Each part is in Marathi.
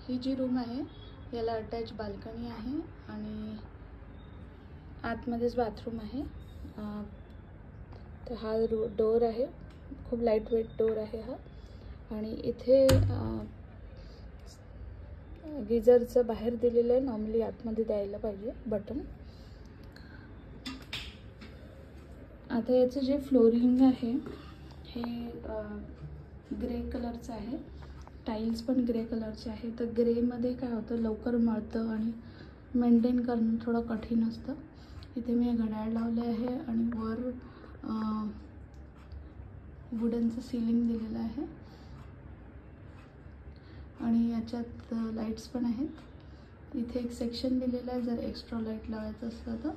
ही जी रूम आहे याला अटॅच बाल्कनी आहे आणि आतमध्येच बाथरूम आहे। तर हा डोर आहे, खूप लाईट वेट डोर आहे हा। आणि इथे गिझरचं बाहेर दिलेलं आहे, नॉर्मली आतमध्ये द्यायला पाहिजे बटन। आता याचं जे फ्लोरिंग आहे हे ग्रे कलरचं आहे, टाइल्स पण ग्रे कलरचे आहे। तर ग्रेमध्ये काय होतं, लवकर मळतं आणि मेंटेन करणं थोडं कठीण असतं। इथे मी घड्याळ लावले आहे आणि वर वुडनचं सीलिंग दिलेलं आहे आणि याच्यात लाईट्स पण आहेत। इथे एक सेक्शन दिलेलं आहे जर एक्स्ट्रा लाईट लावायचं असलं तर,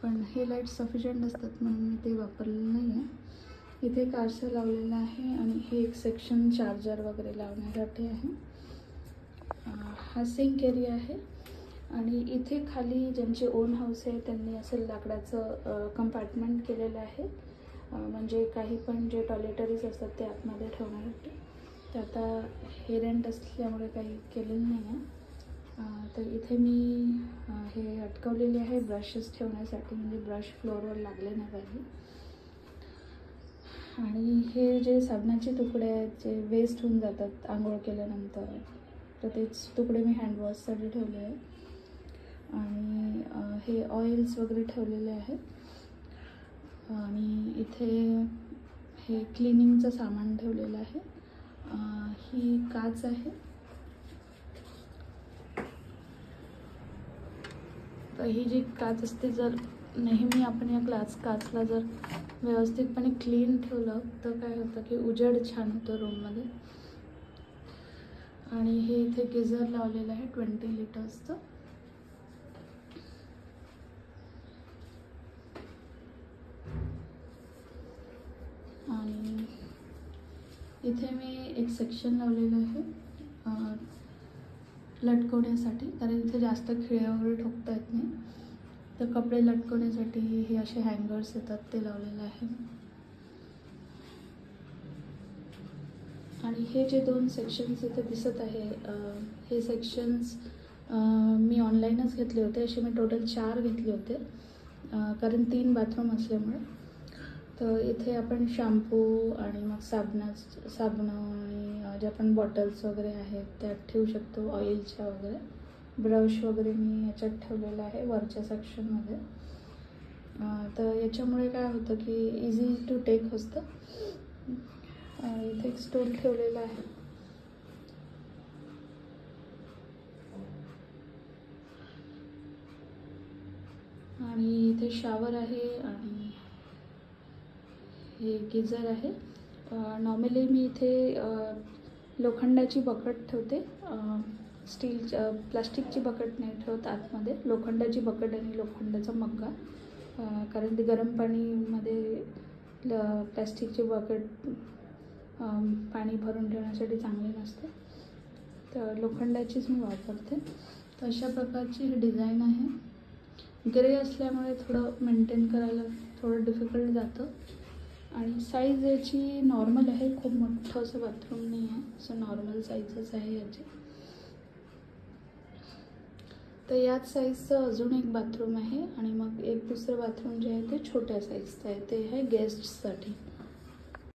पण हे लाईट सफिशियंट असतात म्हणून मी ते वापरलेलं नाही आहे। इथे एक आरसा लावलेला आहे आणि हे एक सेक्शन चार्जर वगैरे लावण्यासाठी आहे। हा सिंक एरिया आहे आणि इथे खाली ज्यांचे ओन हाऊस आहे त्यांनी असं लाकडाचं कंपार्टमेंट केलेलं आहे, म्हणजे काही पण जे टॉयलेटरीज असतात ते आतमध्ये ठेवण्यासाठी। तर आता हे रेंट असल्यामुळे काही केलेलं नाही आहे। तर इथे मी हे अटकवलेले आहे ब्रशेस ठेवण्यासाठी, म्हणजे ब्रश फ्लोअरवर लागले नाही पाहिजे। आणि हे जे साबणाचे तुकडे आहेत जे वेस्ट होऊन जातात आंघोळ केल्यानंतर, तर तेच तुकडे मी हँडवॉशसाठी ठेवले आहे। आणि हे ऑइल्स वगैरे ठेवलेले आहेत आणि इथे हे क्लिनिंगचं सामान ठेवलेलं आहे। ही काच आहे, तर ही जी काच असते जर नेहमी आपण या काचला जर व्यवस्थितपणे क्लीन ठेवलं तर काय होतं की उजेड छान होतं रूममध्ये। आणि हे इथे गिझर लावलेलं आहे 20 लिटर्सचं। आणि इथे मी एक सेक्शन लावलेलं आहे लटकवण्यासाठी, कारण इथे जास्त खिळे वगैरे ठोकता येत नाही, तर कपडे लटकवण्यासाठी हे असे हँगर्स येतात ते लावलेलं आहे। आणि हे जे 2 सेक्शन्स इथे दिसत आहे हे सेक्शन्स मी ऑनलाईनच घेतले होते। असे मी टोटल 4 घेतले होते, कारण 3 बाथरूम असल्यामुळे। तर इथे आपण शॅम्पू आणि मग साबणं आणि ज्या पण बॉटल्स वगैरे आहेत त्या ठेवू शकतो, ऑइलच्या वगैरे। ब्रश वगैरे मी याच्यात ठेवलेलं आहे वरच्या सेक्शनमध्ये। तर याच्यामुळे काय होतं की इझी टू टेक असतं। इथे एक स्टूल ठेवलेला आहे आणि इथे शॉवर आहे आणि हे गिझर आहे। नॉर्मली मी इथे लोखंडाची बकेट ठेवते, प्लास्टिकची बकेट नाही ठेवत आतमध्ये, लोखंडाची बकेट आणि लोखंडाचा मग्गा, कारण ते गरम पाणीमध्ये प्लास्टिकची बकेट पाणी भरून ठेवण्यासाठी चांगली नसते, तर लोखंडाचीच मी वापरते। तर अशा प्रकारची ही डिझाईन आहे। ग्रे असल्यामुळे थोडं मेंटेन करायला थोडं डिफिकल्ट जातं आणि साईज याची नॉर्मल आहे, खूप मोठं असं बाथरूम नाही आहे, असं नॉर्मल साईजच आहे याची। तर याच साईजचं अजून एक बाथरूम आहे आणि मग एक दुसरं बाथरूम जे आहे ते छोट्या साईजचं आहे, ते आहे गेस्टसाठी।